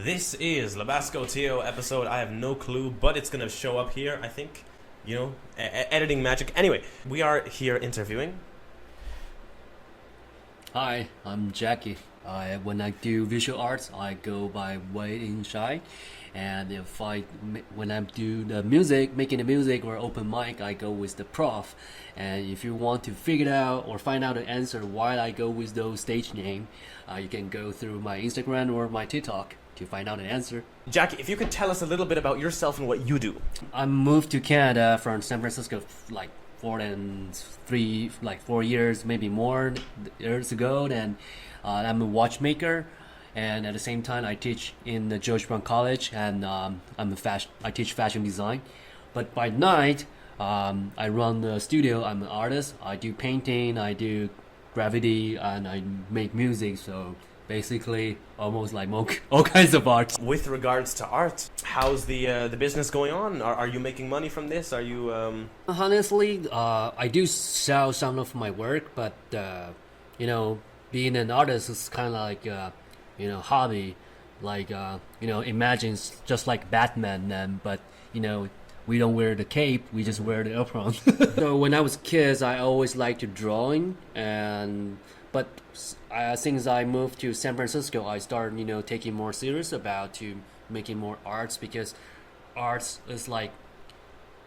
This is Labasco Tio episode. I have no clue, but it's going to show up here, I think. You know, editing magic. Anyway, we are here interviewing. Hi, I'm Jacky. When I do visual arts, I go by Wait in Shy. And when I do the music, making the music or open mic, I go with the prof. And if you want to figure out or find out the answer why I go with those stage name, you can go through my Instagram or my TikTok to find out the answer. Jacky, if you could tell us a little bit about yourself and what you do. I moved to Canada from San Francisco like 4 years, maybe more years ago. Then I'm a watchmaker. And at the same time, I teach in the George Brown College, and I teach fashion design. But by night, I run the studio. I'm an artist. I do painting, I do graffiti, and I make music. So basically, almost like all kinds of art. With regards to art, how's the business going on? Are you making money from this? Are you? Honestly, I do sell some of my work, but being an artist is kind of like hobby, like imagine just like Batman then, but we don't wear the cape, we just wear the apron. So when I was kids, I always liked to drawing, but since I moved to San Francisco, I started taking more serious about to making more arts, because arts is like,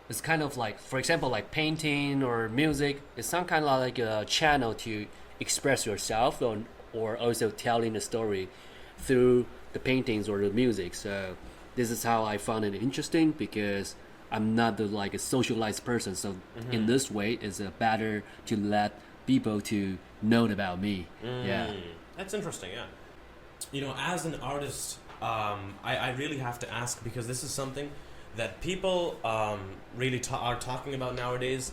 it's kind of like, for example, like painting or music, it's some kind of like a channel to express yourself, or also telling the story through the paintings or the music. So this is how I found it interesting, because I'm not a socialized person. So in this way, it's better to let people to know about me. Yeah, that's interesting. Yeah, as an artist, I really have to ask, because this is something that people really are talking about nowadays.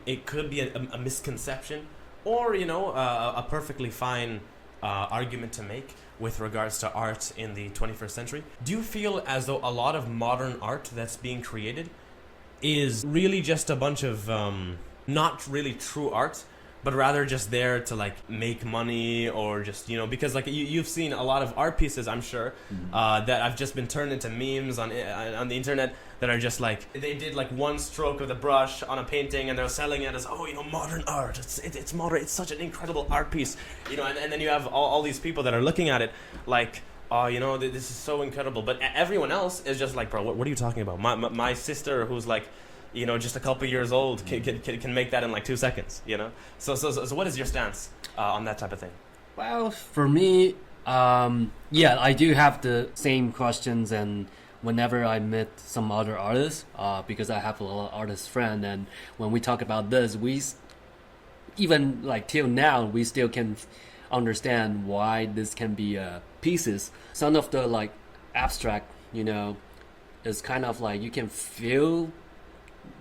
It could be a misconception, or a perfectly fine argument to make with regards to art in the 21st century. Do you feel as though a lot of modern art that's being created is really just a bunch of not really true art, but rather just there to make money, or just because you've seen a lot of art pieces, I'm sure, that have just been turned into memes on the internet, that are just they did one stroke of the brush on a painting, and they're selling it as modern art. It's modern. It's such an incredible art piece, and then you have all these people that are looking at it this is so incredible, but everyone else is just bro, what are you talking about? My sister, who's just a couple years old, can make that in 2 seconds, So what is your stance on that type of thing? Well, for me, I do have the same questions, and whenever I meet some other artists, because I have a lot of artist friends, and when we talk about this, we even till now, we still can understand why this can be pieces. Some of the abstract, is kind of you can feel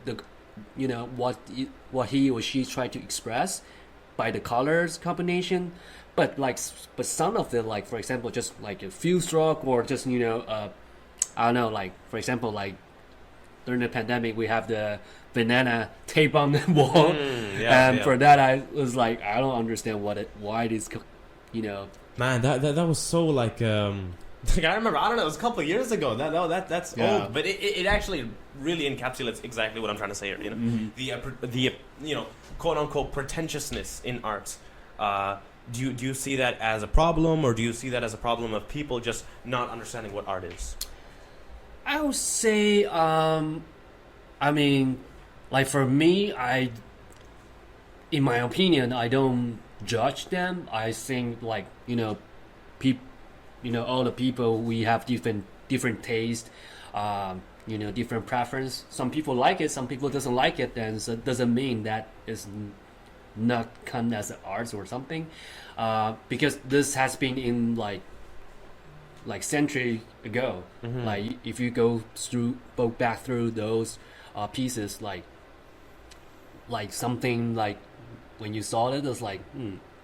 the what he or she tried to express by the colors combination, but some of the for example, just a few stroke, or just I don't know, for example, during the pandemic, we have the banana tape on the wall, for that I was I don't understand why it is, Man, that was so I remember, I don't know, it was a couple of years ago. That's old, but it actually really encapsulates exactly what I'm trying to say here. The quote unquote pretentiousness in art. Do you see that as a problem, or do you see that as a problem of people just not understanding what art is? I would say, for me, in my opinion, I don't judge them. I think all the people, we have different taste, different preference. Some people like it, some people doesn't like it, and so it doesn't mean that is not come as an art or something, because this has been in century ago. If you go back through those pieces, something when you saw it, it's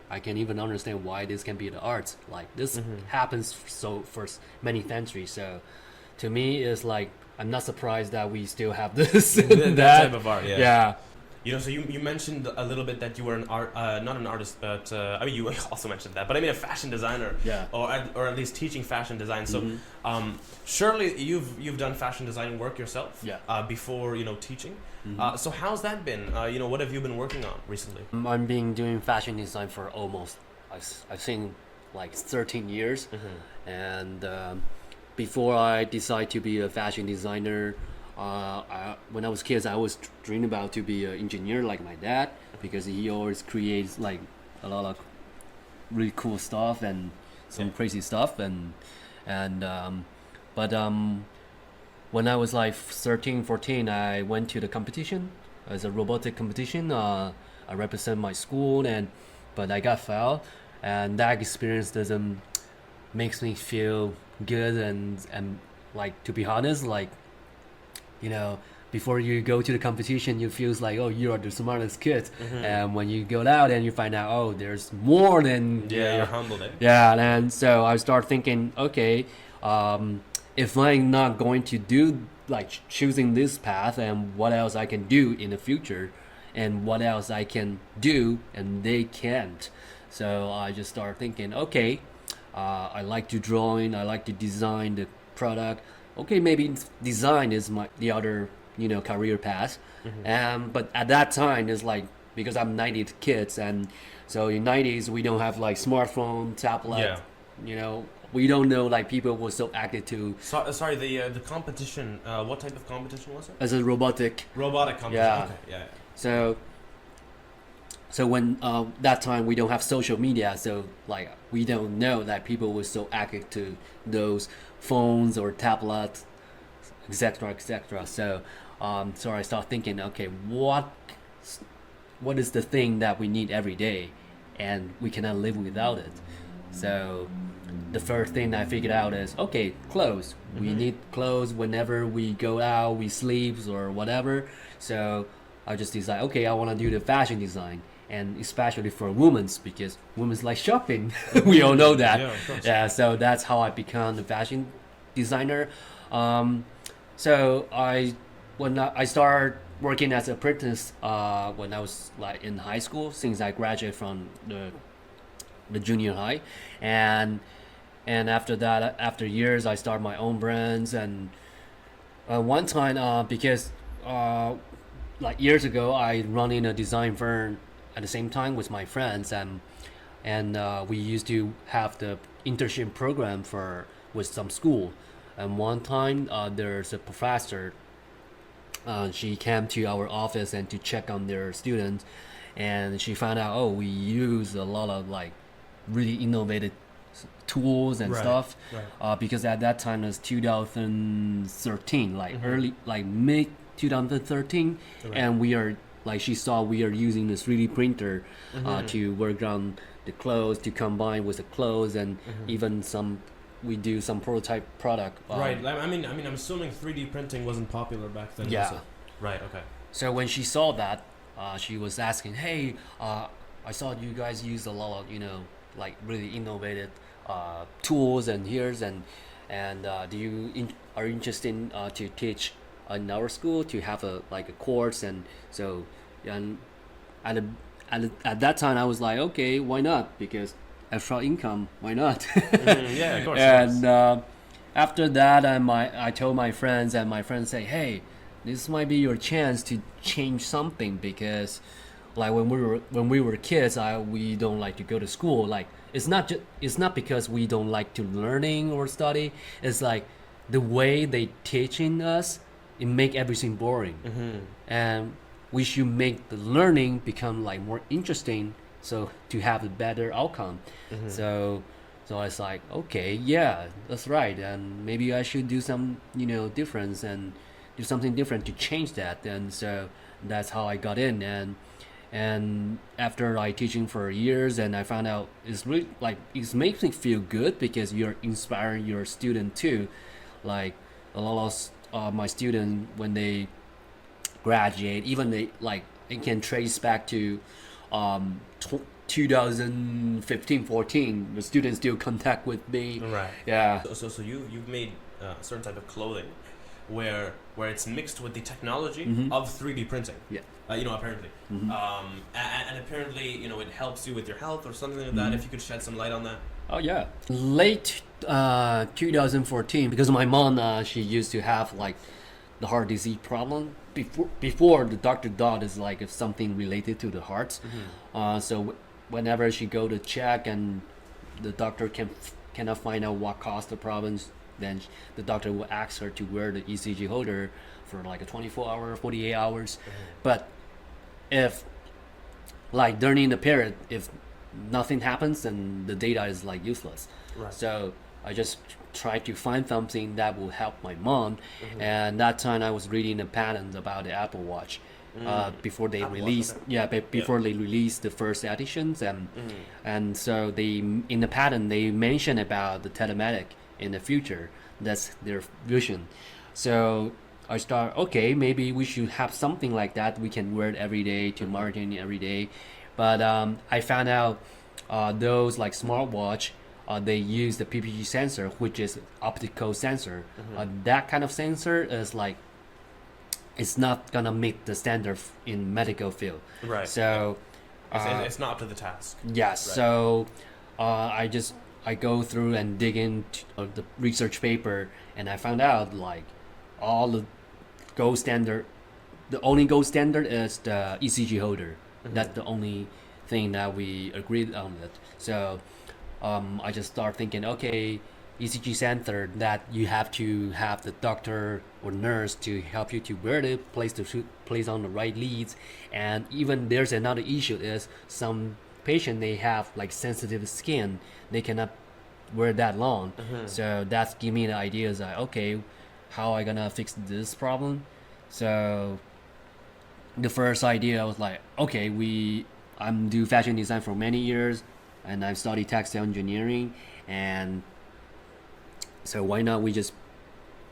I can't even understand why this can be the art. This happens for many centuries. So to me, it's I'm not surprised that we still have this that type of art. Yeah. So you mentioned a little bit that you were an art, not an artist, but I mean you also mentioned that, but I mean a fashion designer, Yeah. or at least teaching fashion design. So, surely you've done fashion design work yourself, Yeah. Before teaching. So how's that been? What have you been working on recently? I've been doing fashion design for almost, I've seen like 13 years. And before I decided to be a fashion designer, when I was kids, I was dreaming about to be an engineer like my dad, because he always creates like a lot of really cool stuff and some crazy stuff. But when I was like 13, 14, I went to the competition as a robotic competition. I represent my school, but I got failed, and that experience doesn't makes me feel good, and like, to be honest, like, before you go to the competition, you feels like, oh, you are the smartest kid, and when you go out and you find out, oh, there's more than you're humbled. And so I start thinking, okay, if I'm not going to do like choosing this path, and what else I can do in the future, and what else I can do and they can't. So I just start thinking, okay, I like to drawing, I like to design the product. Okay, maybe design is the other career path. But at that time, it's like, because I'm 90s kids, and so in 90s we don't have like smartphone, tablet. We don't know, like, people were so active to. Sorry, the competition. What type of competition was it? As a robotic competition. Yeah. Okay. Yeah. So when that time we don't have social media, so like we don't know that people were so active to those phones or tablets, etc., etc. So I start thinking, okay, what is the thing that we need every day, and we cannot live without it. So the first thing I figured out is, okay, clothes. We need clothes whenever we go out, we sleep or whatever. So I just decided, okay, I want to do the fashion design, and especially for women, because women like shopping. We all know that. Yeah, of course. Yeah. So that's how I become the fashion designer. So when I started working as an apprentice when I was like in high school, since I graduated from the junior high, and after that, after years, I started my own brands. And one time, because like years ago, I run in a design firm at the same time with my friends, and we used to have the internship program with some school. And one time, there's a professor. She came to our office and to check on their students, and she found out, oh, we use a lot of like really innovative tools and stuff. Right. Because at that time it was 2013, like early, like mid 2013, and she saw we are using this 3D printer to work on the clothes, to combine with the clothes, and even we do some prototype product. Right. I mean, I'm assuming 3D printing wasn't popular back then. Yeah. Also. Right. Okay. So when she saw that, she was asking, "Hey, I saw you guys use a lot of like really innovative tools and do you are you interested to teach in our school, to have a course?" And so at that time I was like, okay, why not? Because extra income, why not? Yeah, of course. And after that, I told my friends, and my friends say, hey, this might be your chance to change something, because like when we were kids, we don't like to go to school. Like it's not because we don't like to learning or study. It's like the way they teaching us, it make everything boring. And we should make the learning become like more interesting, so to have a better outcome. So I was like, okay, yeah, that's right, and maybe I should do some difference and do something different to change that. And so that's how I got in. And after I teaching for years, and I found out it's really like it makes me feel good, because you're inspiring your student too. Like a lot of my students, when they graduate, even it can trace back to 2015-14, the students still contact with me. Right. Yeah. So you've made a certain type of clothing. where it's mixed with the technology of 3D printing. Yeah. Apparently. And apparently, it helps you with your health or something like that. If you could shed some light on that. Oh yeah. Late 2014, because my mom, she used to have like the heart disease problem before the doctor thought it's like if something related to the heart. So whenever she go to check and the doctor cannot find out what caused the problems, then the doctor will ask her to wear the ECG holder for like a 24-hour, 48 hours. But if like during the period, if nothing happens, then the data is like useless. Right. So I just try to find something that will help my mom. And that time I was reading a patent about the Apple Watch. Before they released, before they released the first editions, and so they in the patent they mention about the telematic in the future. That's their vision. So I start, okay, maybe we should have something like that. We can wear it every day to marketing every day. But I found out those like smartwatch, they use the PPG sensor, which is optical sensor. That kind of sensor is like, it's not gonna meet the standard in medical field. Right. So it's not up to the task. Yes. Yeah, right. So I go through and dig into the research paper, and I found out like all the gold standard. The only gold standard is the ECG holder. That's the only thing that we agreed on it. So I just start thinking, okay, ECG sensor that you have to have the doctor or nurse to help you to wear it, place on the right leads. And even there's another issue is some patient, they have like sensitive skin, they cannot wear that long. So that's give me the ideas that, okay, how I gonna fix this problem? So the first idea was like, okay, I'm do fashion design for many years, and I've studied textile engineering, and so why not we just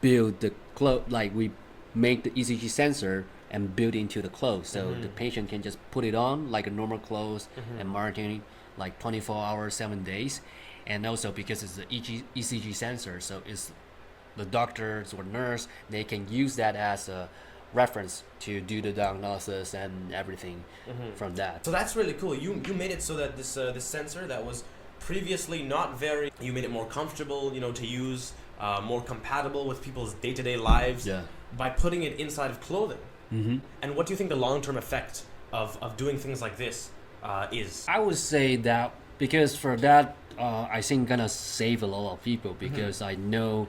build the clothes, like we make the ECG sensor and build into the clothes, so the patient can just put it on like a normal clothes and marketing like 24 hours, 7 days. And also because it's the ECG sensor, so it's the doctors or nurse, they can use that as a reference to do the diagnosis and everything from that. So that's really cool. You made it so that this sensor that was previously not very, you made it more comfortable, to use, more compatible with people's day-to-day lives by putting it inside of clothing. And what do you think the long-term effect of doing things like this is? I would say that because for that, I think gonna save a lot of people, because I know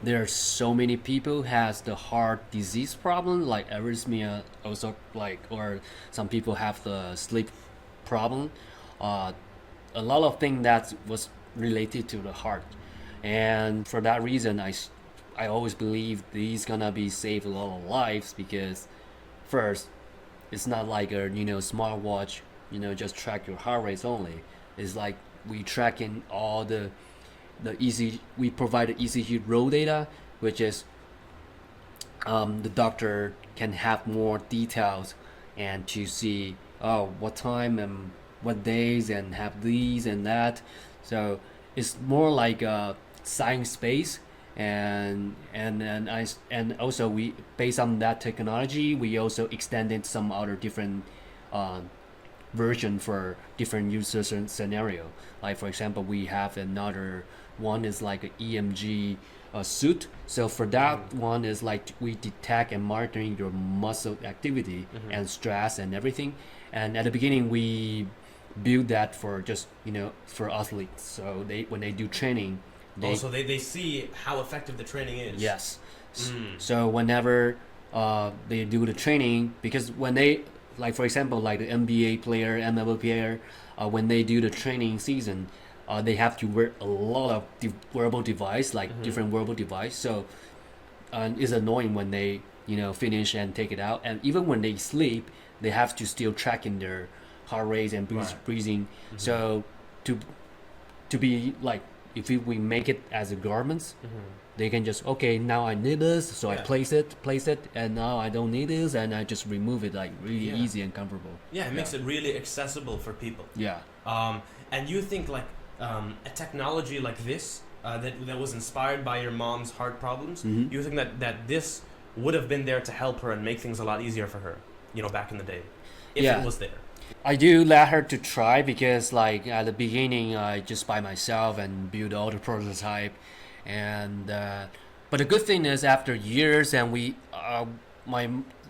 there are so many people who has the heart disease problem, like arrhythmia, also like, or some people have the sleep problem. A lot of things that was related to the heart, and for that reason, I always believe these gonna be save a lot of lives, because first, it's not like a smartwatch, just track your heart rates only. It's like we tracking all the ECG. We provide the ECG raw data, which is the doctor can have more details and to see what time and what days and have these and that. So it's more like a science base, and also we, based on that technology, we also extended some other different version for different user scenario. Like for example, we have another one is like an EMG suit. So for that one is like we detect and monitoring your muscle activity and stress and everything. And at the beginning we build that for just for athletes. So when they do training, they see how effective the training is. Yes. So whenever they do the training, because when they, like for example, like the NBA player, MLB player, when they do the training season, they have to wear a lot of wearable device, like different wearable device. So it's annoying when they finish and take it out, and even when they sleep, they have to still track in their heart rate and breathing. So to be like, if we make it as a garments, they can just, okay, now I need this, so I place it, and now I don't need this, and I just remove it, like really easy and comfortable. Yeah, it makes it really accessible for people. Yeah. And you think like a technology like this that was inspired by your mom's heart problems, Mhm. you think that this would have been there to help her and make things a lot easier for her, back in the day, if Yeah. it was there. I do let her to try because like at the beginning I just by myself and build all the prototype, and but the good thing is after years and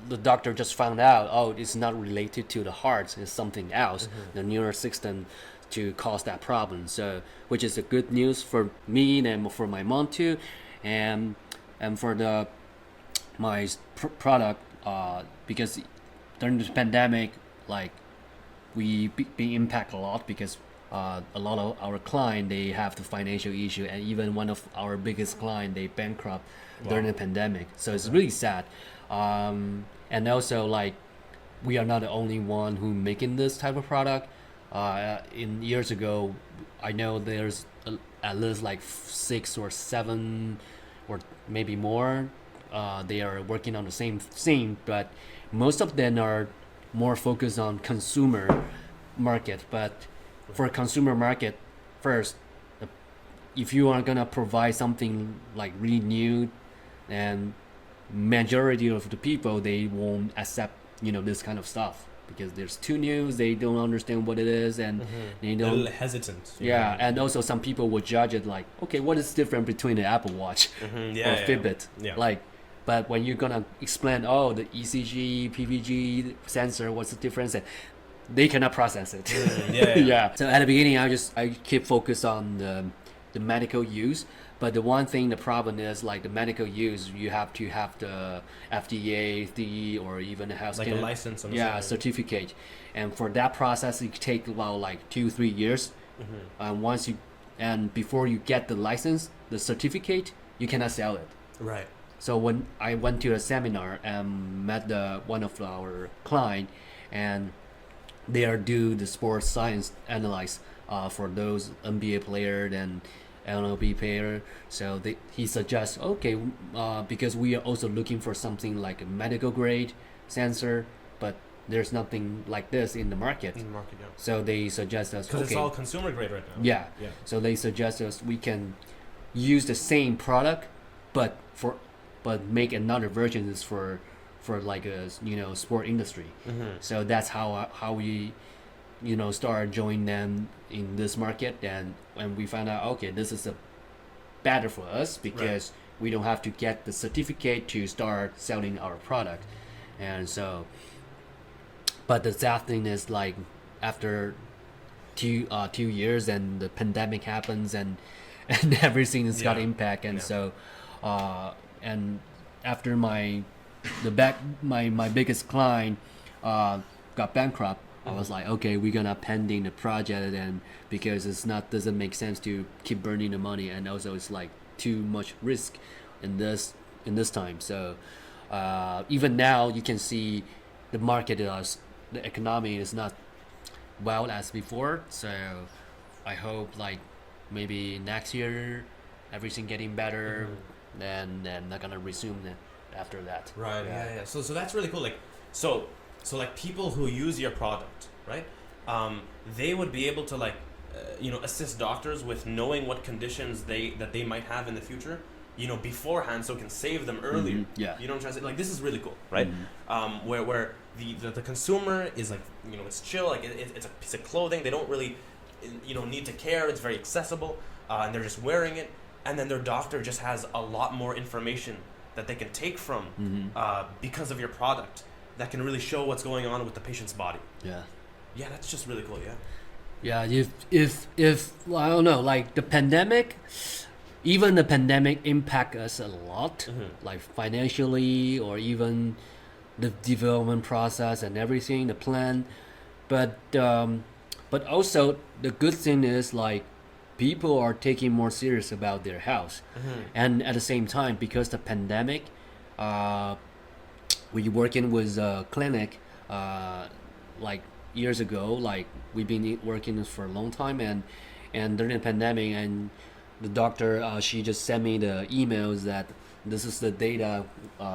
the doctor just found out, oh, it's not related to the heart, it's something else, the neural system to cause that problem. So which is a good news for me and for my mom too, and for my product, because during the pandemic, like we be impacted a lot because a lot of our client they have the financial issue, and even one of our biggest client they bankrupt during the pandemic. So it's really sad, and also like we are not the only one who making this type of product. In years ago, I know there's at least like 6 or 7 or maybe more. They are working on the same thing, but most of them are more focused on consumer market. But for consumer market, first, if you are gonna provide something like really new, and majority of the people they won't accept this kind of stuff because there's too new, they don't understand what it is, and they They're a don't. little hesitant. Yeah, and also some people will judge it like, okay, what is different between the Apple Watch Yeah, or Fitbit? Yeah. Like, but when you're gonna explain, oh, the ECG, PVG sensor, what's the difference? And they cannot process it. Yeah. So at the beginning, I keep focused on the medical use. But the one thing, the problem is like the medical use, you have to have the FDA, CE, or even a health Like a license. certificate. And for that process, it takes about like 2-3 years. And before you get the license, the certificate, you cannot sell it. Right. So when I went to a seminar and met one of our client, and they are do the sports science analyze for those NBA player and LNB player. So he suggests, okay, because we are also looking for something like a medical grade sensor, but there's nothing like this in the market. Yeah. So they suggest us, Because okay, it's all consumer grade right now. yeah. Yeah. So they suggest us we can use the same product, but make another version is for like a sport industry. So that's how we start joining them in this market, and when we found out, okay, this is better for us because we don't have to get the certificate to start selling our product. And so, but the sad thing is like after 2 years and the pandemic happens and everything has got impact, and so and after my biggest client got bankrupt, I was like, okay, we're gonna pending the project, and because doesn't make sense to keep burning the money, and also it's like too much risk in this time. So even now you can see the market the economy is not well as before. So I hope like maybe next year everything getting better, then they're gonna resume it after that. Right. Yeah. So that's really cool. Like so like people who use your product, right? They would be able to like assist doctors with knowing what conditions that they might have in the future, beforehand, so it can save them earlier. Yeah. You know what I'm trying to say? Like this is really cool, right? Where the consumer is like, it's chill, like it's a piece of clothing. They don't really need to care. It's very accessible, and they're just wearing it. And then their doctor just has a lot more information that they can take from because of your product that can really show what's going on with the patient's body. Yeah, that's just really cool. Yeah, if well, I don't know, like the pandemic impact us a lot, like financially or even the development process and everything, the plan. But also the good thing is like people are taking more serious about their health, and at the same time, because the pandemic, we working with a clinic like years ago, like we've been working for a long time, and during the pandemic, and the doctor she just sent me the emails that this is the data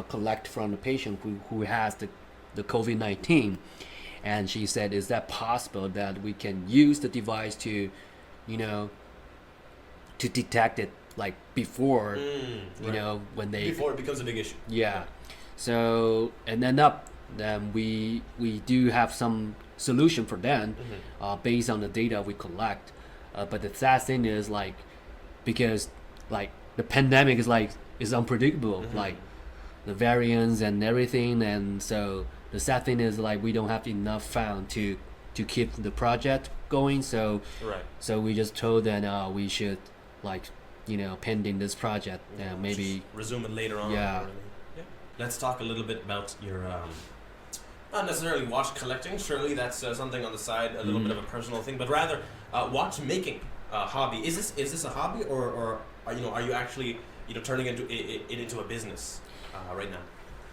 collect from the patient who has the COVID-19, and she said, is that possible that we can use the device to to detect it like before, right. when they Before it becomes a big issue. yeah. So and end up we do have some solution for them based on the data we collect. But the sad thing is like because like the pandemic is unpredictable, like the variants and everything, and so the sad thing is like we don't have enough fund to keep the project going. So Right. so we just told that we should like pending this project maybe Just resume it later on. Yeah. Yeah. Let's talk a little bit about your not necessarily watch collecting. Surely that's something on the side, a little bit of a personal thing, but rather watchmaking hobby. Is this a hobby, or are you actually turning it into a business right now?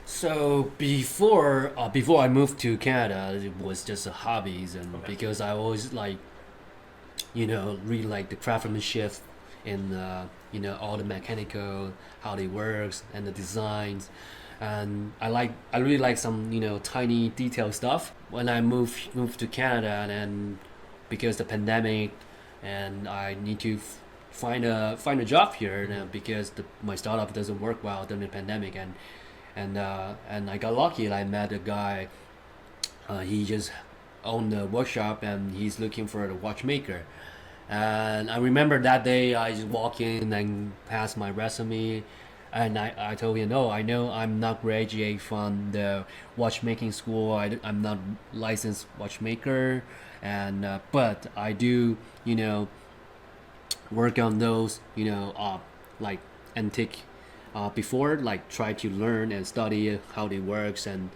So before I moved to Canada, it was just a hobbies, and Okay. because I always like, really like the craftsmanship in all the mechanical, how they works and the designs, and I really like some tiny detail stuff. When I moved to Canada, and because the pandemic, and I need to find a job here because my startup doesn't work well during the pandemic, and I got lucky. I met a guy. He just owned a workshop, and he's looking for a watchmaker. And I remember that day I just walked in and passed my resume, and I told him, no, I know I'm not graduate from the watchmaking school. I'm not licensed watchmaker, and but I do work on those like antique before, like try to learn and study how it works, and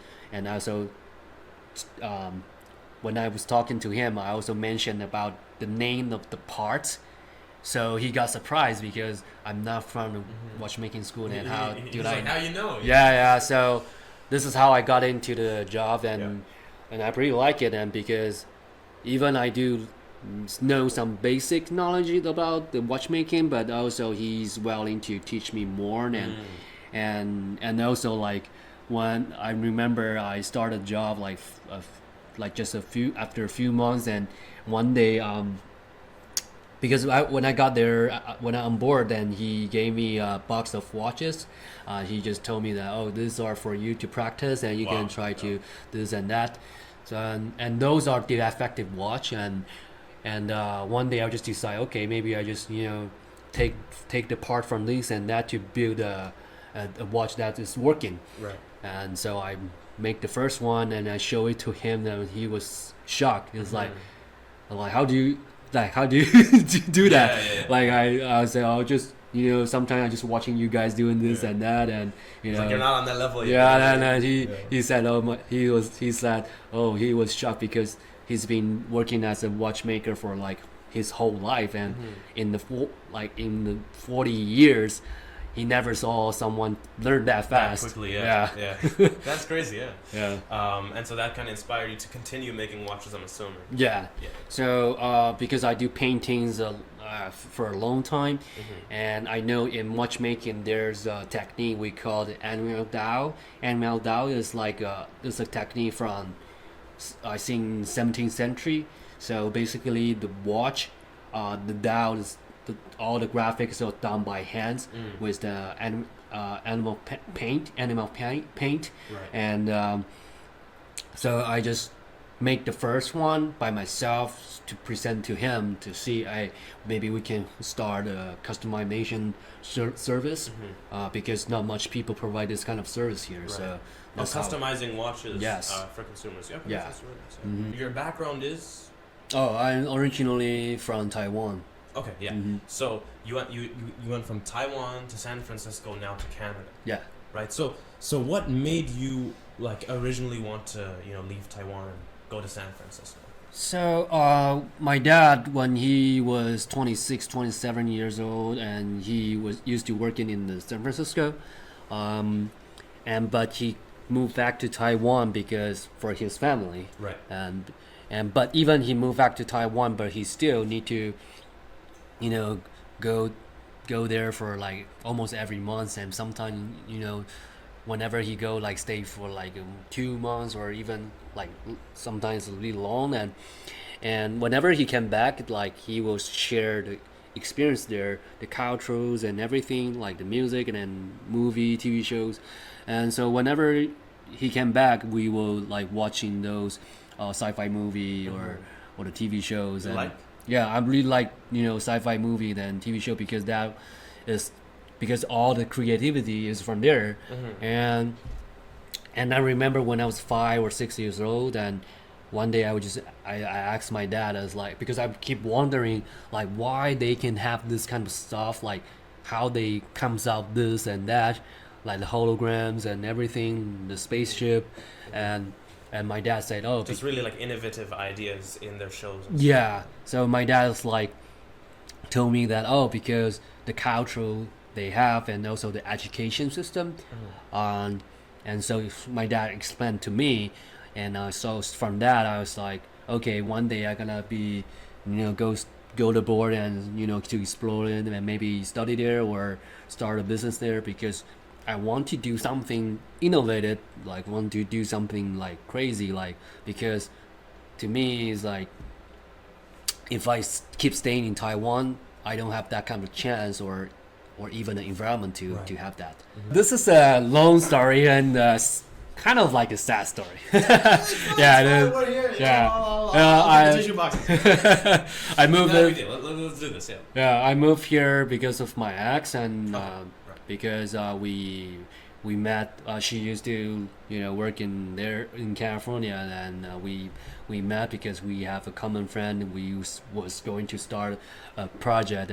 also when I was talking to him, I also mentioned about the name of the parts. So he got surprised because I'm not from the watchmaking school, and how He's like, how you know? yeah. So this is how I got into the job, and I pretty like it, and because even I do know some basic knowledge about the watchmaking, but also he's willing to teach me more, and also like when I remember I started a job like just after a few months, and one day because when I got there, when I'm on board, then he gave me a box of watches. He just told me that, oh, these are for you to practice, and you can try to this and that. So and those are the effective watch, and one day I just decide, okay, maybe I just take the part from this and that to build a watch that is working. Right. And so I make the first one, and I show it to him, and he was shocked. He was like, how do you do that? Yeah. Like I was like, oh, just sometimes I'm just watching you guys doing this and that, and Like you're not on that level yet. yeah, and he said, he said, oh, he was shocked because he's been working as a watchmaker for like his whole life, and in the 40 years, he never saw someone learn that fast. That quickly, yeah. That's crazy, Yeah. And so that kind of inspired you to continue making watches, I'm assuming. Yeah. So because I do paintings for a long time, and I know in watchmaking there's a technique we call the animal dial. Animal dial is like it's a technique from I think 17th century. So basically the watch, the dial is all the graphics are done by hands with the animal paint, right. And so I just make the first one by myself to present to him to see maybe we can start a customization service because not much people provide this kind of service here. Right. So that's customizing watches for consumers. Yeah. Your background is? Oh, I'm originally from Taiwan. Okay, yeah. So you went from Taiwan to San Francisco, now to Canada. Yeah. Right. So what made you like originally want to leave Taiwan and go to San Francisco? So my dad, when he was 26, 27 years old, and he was used to working in the San Francisco, but he moved back to Taiwan because for his family. Right. And but even he moved back to Taiwan, but he still need to go there for like almost every month, and sometimes whenever he go like stay for like 2 months or even like sometimes a little long, and whenever he came back, like he will share experience there, the cultures and everything, like the music and then movie, TV shows. And so whenever he came back, we will like watching those sci-fi movie or the TV shows. And Like? yeah, I really like sci-fi movie than TV show because that is because all the creativity is from there. And I remember when I was 5 or 6 years old, and one day I asked my dad, I was like, because I keep wondering like why they can have this kind of stuff, like how they comes out this and that, like the holograms and everything, the spaceship, and my dad said, oh, Just really like innovative ideas in their shows. yeah. So my dad's like told me that because the culture they have and also the education system, and so my dad explained to me, and so from that I was like, okay, one day I'm gonna be, go to board and to explore it and maybe study there or start a business there because I want to do something innovative, like want to do something like crazy, like because to me it's like if I keep staying in Taiwan, I don't have that kind of chance or even an environment to have that. This is a long story and kind of like a sad story. Yeah, it is. Yeah. I moved. Let's do this. Yeah. Yeah, I moved here because of my ex and because we met. She used to work in there in California, and we met because we have a common friend. We was going to start a project,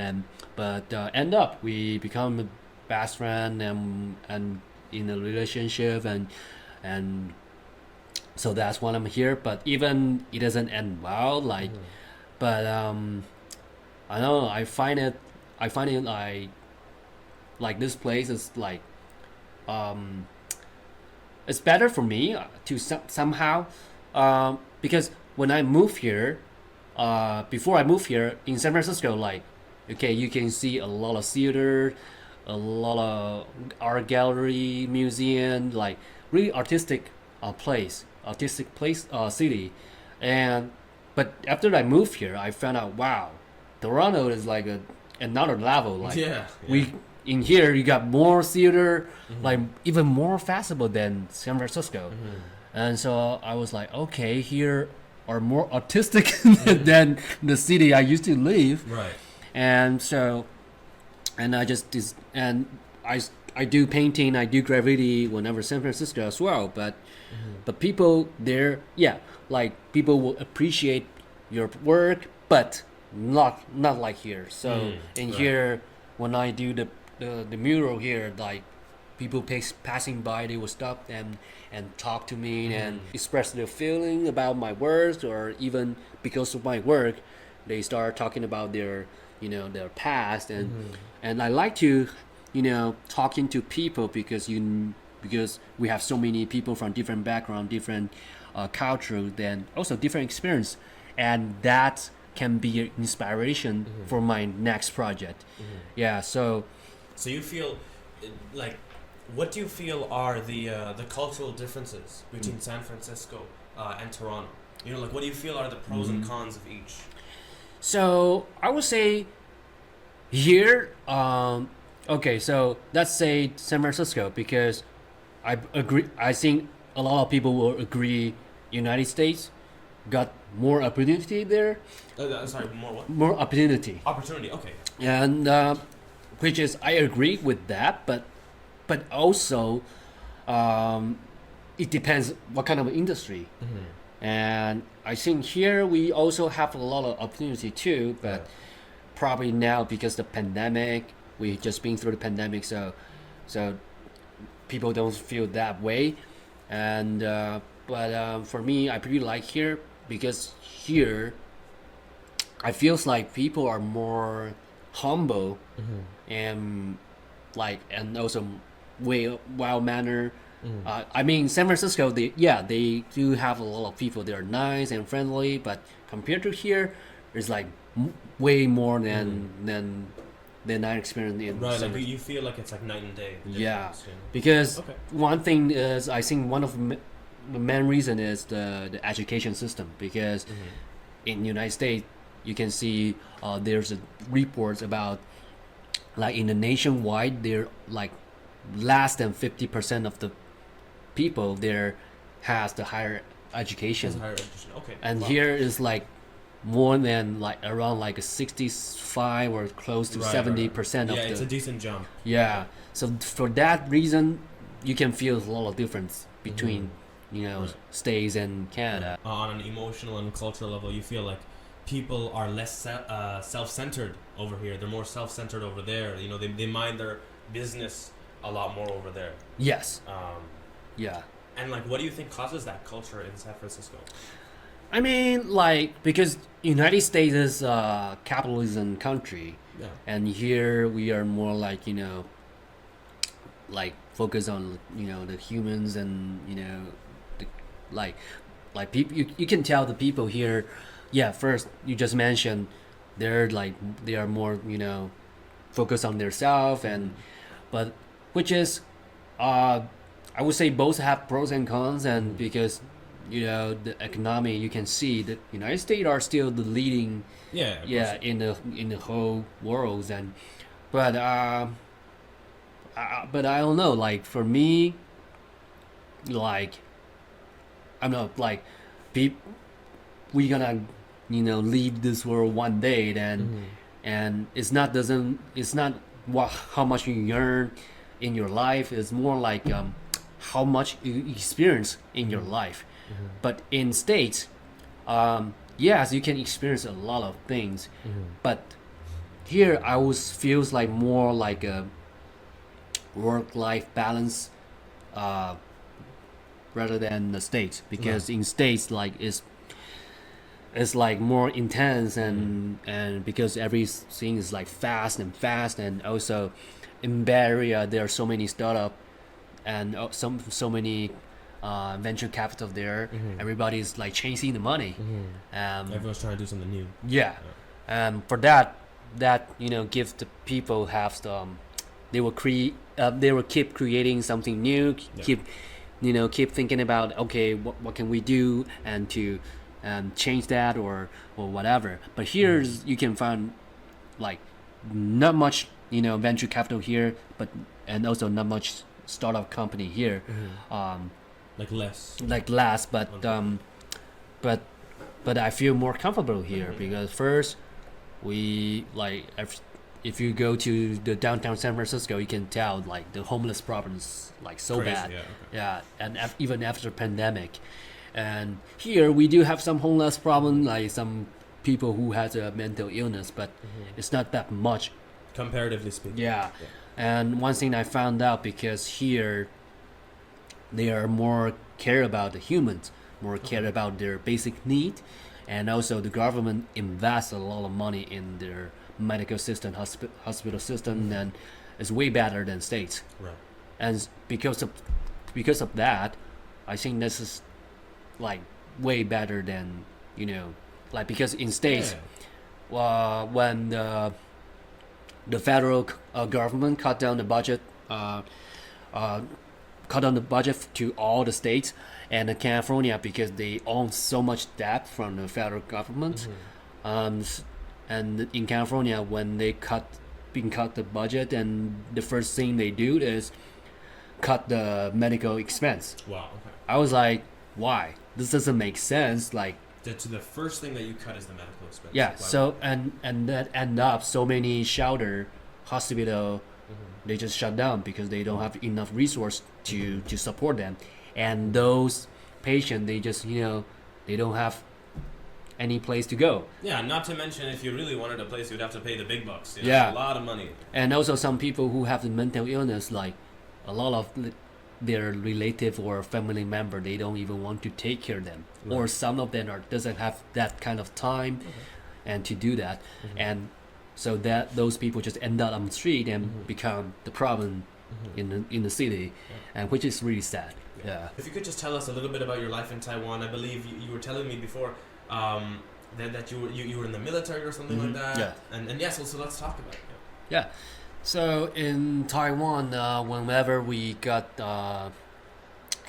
but end up we become a best friend and in a relationship and so that's why I'm here. But even it doesn't end well, like, but I don't know. I find it like this place is like it's better for me to somehow because when I moved here, before I moved here in San Francisco, like, okay, you can see a lot of theater, a lot of art gallery, museum, like really artistic city, and but after I moved here, I found out, wow, Toronto is like another level. Like we in here, you got more theater, like even more festival than San Francisco, and so I was like, okay, here are more artistic than the city I used to live, Right. and so, and I do painting, I do graffiti whenever San Francisco as well, but people there, like people will appreciate your work, but not like here. So here, when I do the mural here, like people passing by, they will stop and talk to me and express their feeling about my works, or even because of my work, they start talking about their their past, and I like to talking to people because we have so many people from different background, different culture, then also different experience, and that can be an inspiration for my next project. Yeah, so you feel like, what do you feel are the cultural differences between San Francisco and Toronto? Like, what do you feel are the pros and cons of each? So I would say here, okay, so let's say San Francisco, because I agree. I think a lot of people will agree. United States got more opportunity there. Sorry, more what? More opportunity. Opportunity. Okay. And which is, I agree with that, but also it depends what kind of industry. And I think here we also have a lot of opportunity too, but probably now because the pandemic, we just been through the pandemic, so people don't feel that way. And but for me, I pretty like here because here I feels like people are more humble and like, and also way well manner. I mean, San Francisco, they do have a lot of people. They're nice and friendly, but compared to here, it's like way more than I experienced in right. San Like you feel like it's like night and day. Yeah, because one thing is, I think one of the main reason is the education system, because in United States you can see there's a reports about like in the nationwide, there like less than 50% of the people there has the higher education. Higher education. Okay. And Wow. here is like more than like around like a 65 or close to Right, 70% Yeah, of it's the a decent jump. yeah. So for that reason, you can feel a lot of difference between Right. states and Canada. On an emotional and cultural level, you feel like people are less self-centered over here. They're more self-centered over there. You know, they mind their business a lot more over there. Yes. Um, Yeah. and like, what do you think causes that culture in San Francisco? I mean, like because United States is a capitalism country, Yeah. and here we are more like like focus on the humans and the, like people you can tell the people here. Yeah, first you just mentioned they are more focused on their self and but which is I would say both have pros and cons, and because the economy, you can see that United States are still the leading Yeah. of yeah course. in the whole world. And but but I don't know, like for me, like I'm not like we gonna leave this world one day, then and it's not what how much you earn in your life. It's more like how much you experience in your life. But in States, yes, you can experience a lot of things, but here I was feels like more like a work-life balance rather than the States, because in States like it's like more intense, and because everything is like fast, and also in Bay Area there are so many startup and so many venture capital there. Everybody's like chasing the money. Everyone's trying to do something new. Yeah, and for that gives the people have they will keep creating something new, keep thinking about, okay, what can we do and to change that or whatever. But here you can find like not much venture capital here, and also not much startup company here. Like less. Like last, but I feel more comfortable here because first we like if you go to the downtown San Francisco, you can tell like the homeless problem is like so Crazy, bad. yeah, okay. Yeah, and even after pandemic, and here we do have some homeless problem, like some people who has a mental illness, but it's not that much. Comparatively speaking. Yeah. And one thing I found out, because here they are more care about the humans, more care about their basic need, and also the government invests a lot of money in their medical system, hospital system, and it's way better than States. Right. And because of that, I think this is like way better than like because in States, when the federal government cut down the budget, to all the states, and California, because they own so much debt from the federal government. And in California, when they cut the budget, and the first thing they do is cut the medical expense. Wow. Okay. I was like, why? This doesn't make sense. Like, So the first thing that you cut is the medical expense. yeah. Why So and that end up so many shelter hospital, they just shut down because they don't have enough resource to support them, and those patients, they just they don't have any place to go. Yeah, not to mention if you really wanted a place, you'd have to pay the big bucks. Yeah. A lot of money. And also some people who have the mental illness, like a lot of their relative or family member, they don't even want to take care of them, or some of them doesn't have that kind of time and to do that, and so that those people just end up on the street and become the problem in the city, and which is really sad. Yeah. If you could just tell us a little bit about your life in Taiwan. I believe you were telling me before that you were in the military or something like that. Yeah. And yes, so let's talk about it. Yeah. So in Taiwan, whenever we got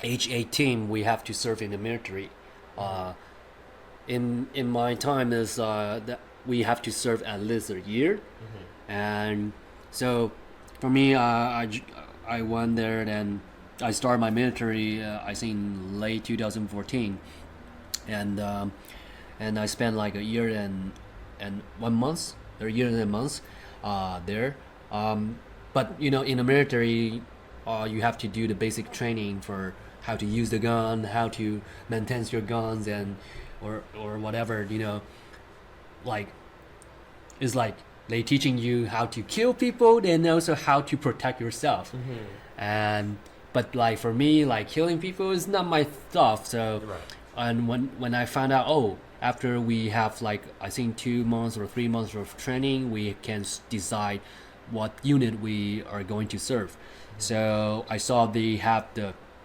age 18, we have to serve in the military. In my time is we have to serve at least a year. And so for me, I went there, and I started my military, I think in late 2014, and I spent like a year and 1 month, or a year and a month there. But in the military, you have to do the basic training for how to use the gun, how to maintain your guns, and or whatever. Like it's like they teaching you how to kill people and also how to protect yourself. And but like for me, like killing people is not my stuff. So Right. and when I found out, after we have like I think 2 months or 3 months of training, we can decide what unit we are going to serve. So I saw they have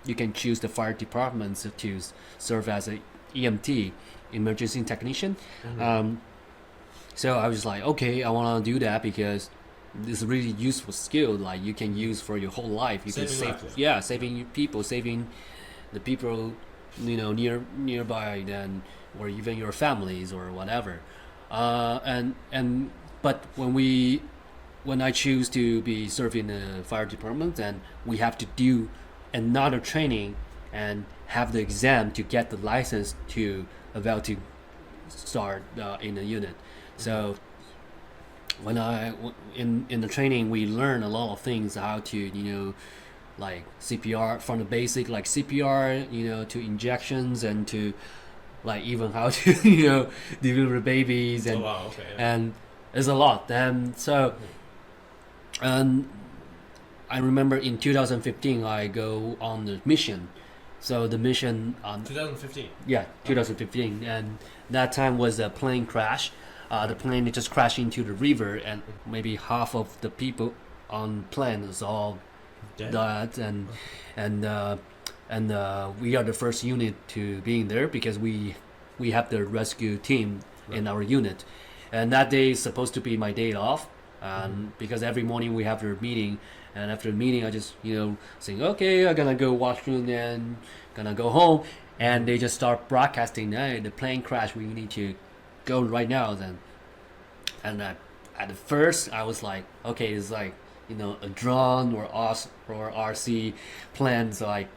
you can choose the fire departments to serve as a EMT, emergency technician. So I was like, okay, I want to do that because it's a really useful skill. Like you can use for your whole life. You can Saving save, lives, saving people, saving the people, nearby, then, or even your families or whatever. But when I choose to be serving the fire department, then we have to do another training and have the exam to get the license to about to start in the unit. So when in the training, we learn a lot of things, how to like CPR, from the basic like CPR, to injections, and to like even how to deliver babies, and wow, okay, yeah. and there's a lot. And so and I remember in 2015 I go on the mission. So the mission 2015. Yeah, 2015, and that time was a plane crash. The plane just crashed into the river, and maybe half of the people on plane is all died, and we are the first unit to being there because we have the rescue team in our unit, and that day is supposed to be my day off, because every morning we have our meeting, and after the meeting I just saying, okay, I'm gonna go washroom and gonna go home, and they just start broadcasting, hey, the plane crash, we need to go right now. Then and at first I was like, okay, it's like a drone or RC planes, like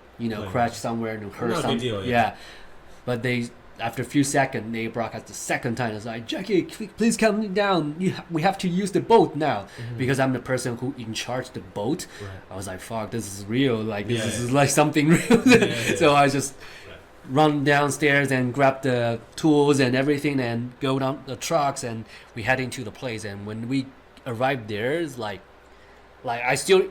crash somewhere and hurt No some. big deal, Yeah, but they after a few seconds they broadcast the second time. It's like, Jacky, please come down. We have to use the boat now, because I'm the person who in charge the boat. Right. I was like, fuck, this is real. Like this Yeah, is like something real. So I just Right. run downstairs and grab the tools and everything and go down the trucks, and we head into the place. And when we arrived there, it's like I still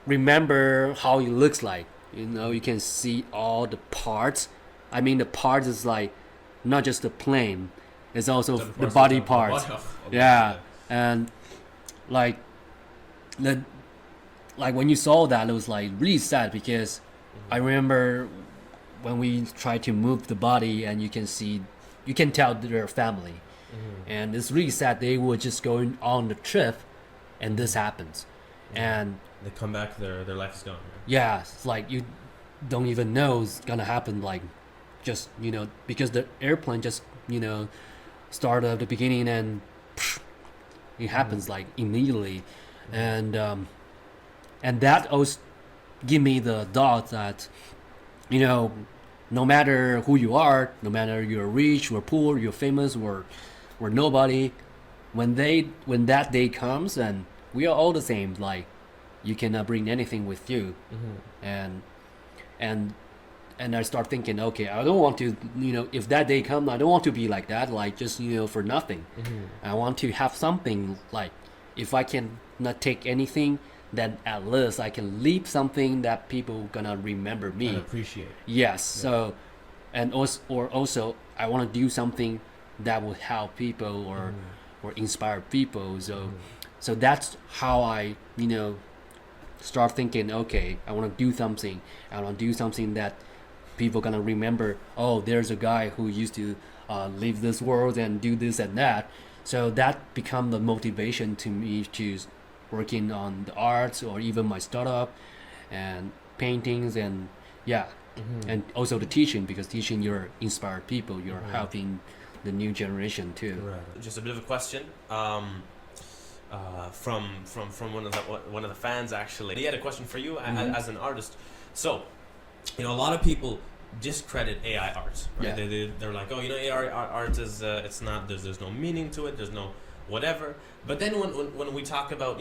remember how it looks like. You can see all the parts. I mean, the parts is like not just the plane, it's also the body parts. Yeah, and like when you saw that, it was like really sad, because I remember when we tried to move the body, and you can tell their family, and it's really sad. They were just going on the trip, and this happens, and They come back, their life is gone. Right? yeah, it's like you don't even know it's gonna happen. Like just because the airplane just started at the beginning, and it happens like immediately, and that also give me the thought that no matter who you are, no matter you're rich or poor, you're famous or nobody, when that day comes, and we are all the same. Like you cannot bring anything with you, and I start thinking, okay, I don't want to, if that day comes, I don't want to be like that, like just for nothing. I want to have something, like if I can not take anything, then at least I can leave something that people gonna remember me And appreciate. Yes. So, and also I want to do something that will help people or inspire people. So that's how I start thinking, okay, I want to do something. I want to do something that people gonna remember. Oh, there's a guy who used to leave this world and do this and that. So that become the motivation to me to working on the arts, or even my startup and paintings, and and also the teaching, because teaching you're inspired people, you're helping the new generation too. Right. Just a bit of a question. From one of the fans actually. He had a question for you as an artist. So, a lot of people discredit AI art. Right? They're like, oh, AI art is it's not. There's no meaning to it. There's no whatever. But then when we talk about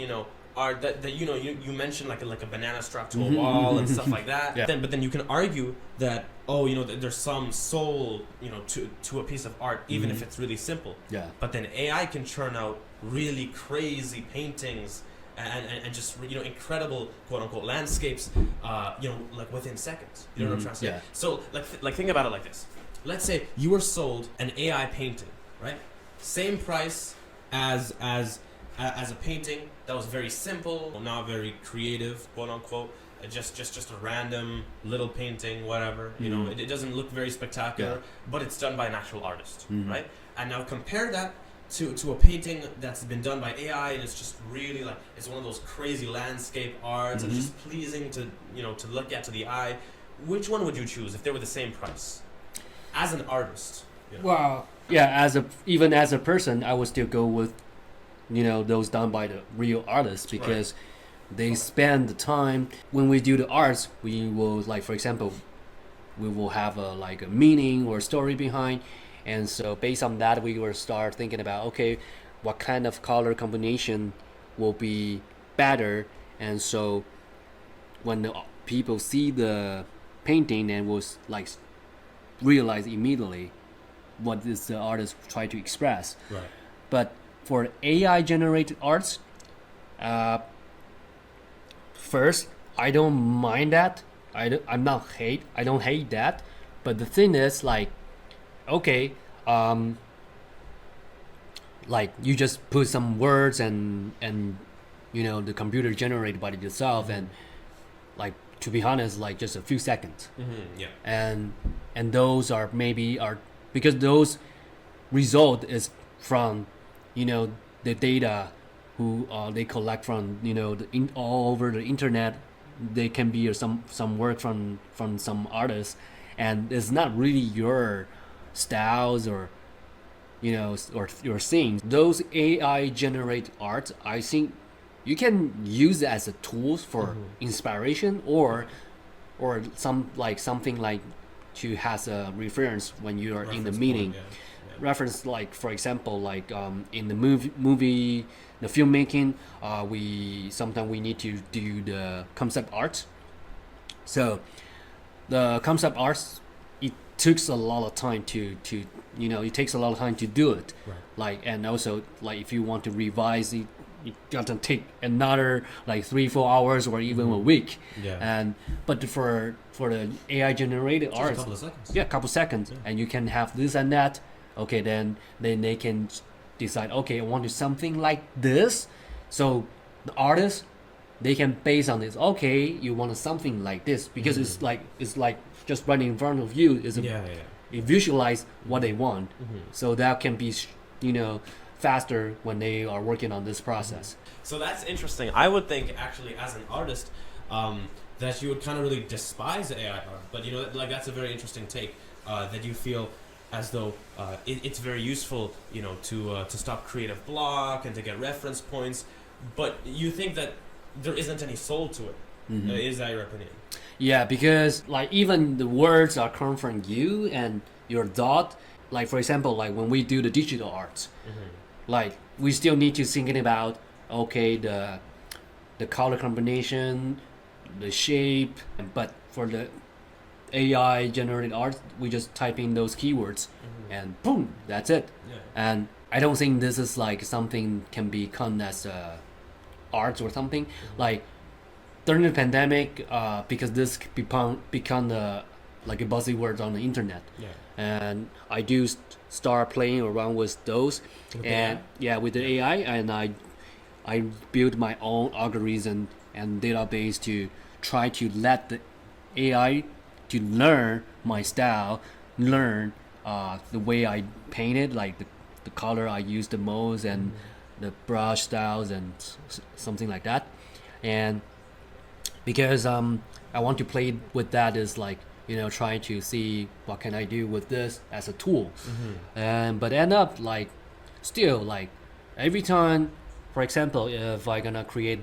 art that you mentioned like a banana struck to a wall and stuff like that. But then you can argue that there's some soul to a piece of art even if it's really simple. But then AI can churn out really crazy paintings and just incredible quote unquote landscapes like within seconds. You know what I'm trying to say? So like think about it like this. Let's say you were sold an AI painting, right? Same price as a painting that was very simple, not very creative, quote unquote, just a random little painting, whatever. It doesn't look very spectacular, but it's done by an actual artist, right? And now compare that to a painting that's been done by AI, and it's just really like it's one of those crazy landscape arts and just pleasing to to look at to the eye. Which one would you choose if they were the same price? As an artist. Well, even as a person, I would still go with those done by the real artists because they spend the time. When we do the arts, we will, like, for example, we will have a meaning or story behind, and so based on that we will start thinking about, okay, what kind of color combination will be better. And so when the people see the painting and will realize immediately what is the artist try to express. But for AI generated arts, first, I don't mind that. I don't hate that. But the thing is, okay, you just put some words and the computer generated by itself, and to be honest, just a few seconds. And those are because those result is from the data who they collect from all over the internet. They can be some work from some artists, and it's not really your styles or or your things. Those AI generate art, I think you can use it as a tool for inspiration or something to has a reference when you are in the meeting. Reference, for example, in the movie, the filmmaking, we need to do the concept art. So the concept arts, it takes a lot of time to it takes a lot of time to do it. And also if you want to revise it, it doesn't take another 3-4 hours or even a week. But for the AI generated art, a couple seconds, and you can have this and that. Okay, then they can decide, okay, I want to do something like this. So the artist, they can base on this. Okay, you want something like this because it's like just right in front of you. You visualize what they want. So that can be faster when they are working on this process. So that's interesting. I would think actually as an artist that you would kind of really despise AI art, but that's a very interesting take, that you feel as though it's very useful, to stop creative block and to get reference points, but you think that there isn't any soul to it. Is that your opinion? Yeah, because even the words are come from you and your thought. For example, when we do the digital arts, we still need to thinking about, okay, the color combination, the shape, but for the AI generated art, we just type in those keywords and boom, that's it. And I don't think this is something can be counted as art or something. During the pandemic, because this become a buzzword on the internet, and I do start playing around with those, with the AI, and I built my own algorithm and database to try to let the AI to learn my style, learn the way I painted, the color I use the most, and the brush styles and something like that. And because I want to play with that is trying to see what can I do with this as a tool. Mm-hmm. And but end up like still like every time, for example, if I gonna create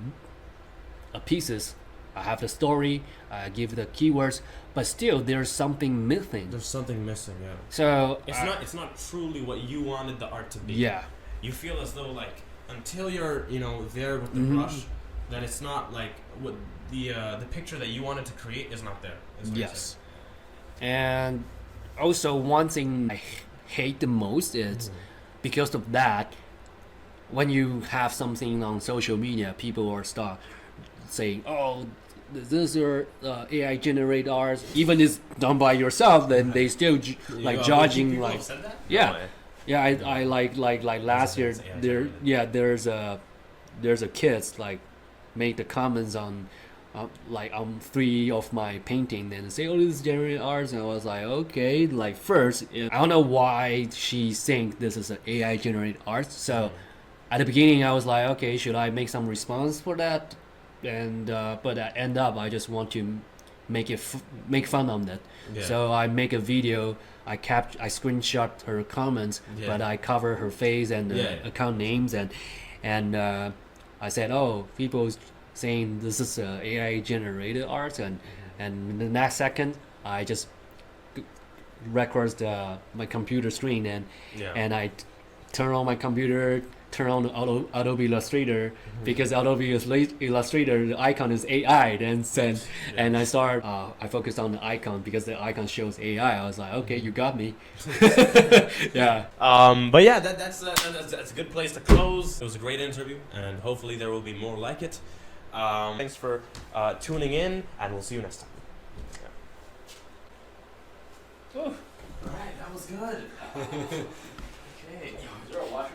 a pieces, I have the story, I give the keywords, but still there's something missing. There's something missing, yeah. So It's not truly what you wanted the art to be. yeah. You feel as though like until you're there with the Mhm. brush, then it's not like what the picture that you wanted to create is not there. Is what you're Yes. And also one thing I hate the most is saying. because of that, when you have something on social media, people are start saying, "Oh, this is your AI generate art." Even it's done by yourself, then they still like judging People like have said that? yeah. No way. yeah. I like last year It's AI there generated. there's a kids like make the comments on. Like on 3 of my painting and say, "Oh, this is generated art," and I was like, okay. Like first, I don't know why she think this is an AI generated art. So at the beginning, I was like, okay, should I make some response for that? And but I end up, I just want to make fun of that. Yeah. So I make a video. I screenshot her comments, Yeah. but I cover her face and the Yeah. account names and I said, "Oh, people saying this is AI generated art," and the next second I just records my computer screen and I turn on my computer, turn on Adobe Illustrator because Adobe Illustrator the icon is AI and I start I focused on the icon because the icon shows AI. I was like, okay, you got me. Yeah. But yeah, that's a good place to close. It was a great interview, and hopefully there will be more like it. Thanks for tuning in, and we'll see you next time. Yeah. All right, that was good. Okay. You're a watchmaker.